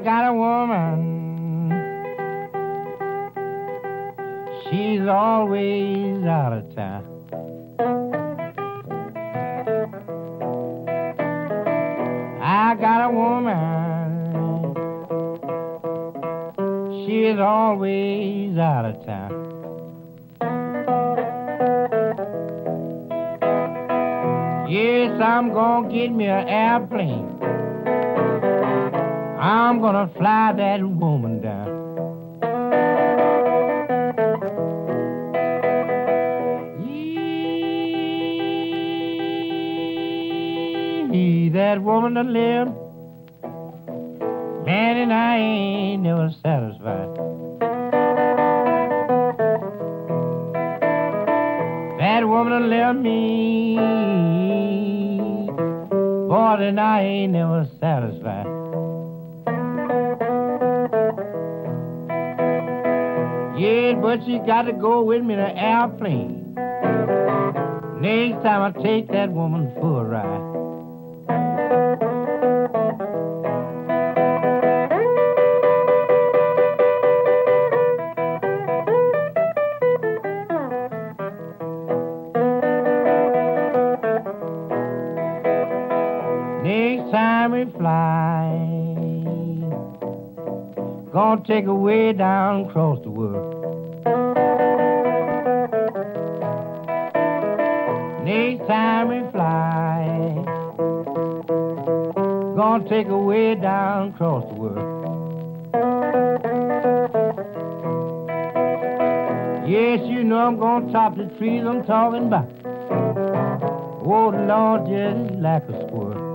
got a woman, she's always out of town. I got a woman, she's always out of town. Yes, I'm gonna get me an airplane. I'm gonna fly that woman down. Yee, that woman that lived, man, and I ain't never satisfied. That woman that left me, boy, and I ain't never satisfied. Yeah, but she got to go with me in an airplane. Next time I take that woman for a ride. Next time we fly, gonna take her way down across the world. Next time we fly, gonna take her way down across the world. Yes, you know I'm gonna top the trees I'm talking about. Oh, Lord, just like a squirrel.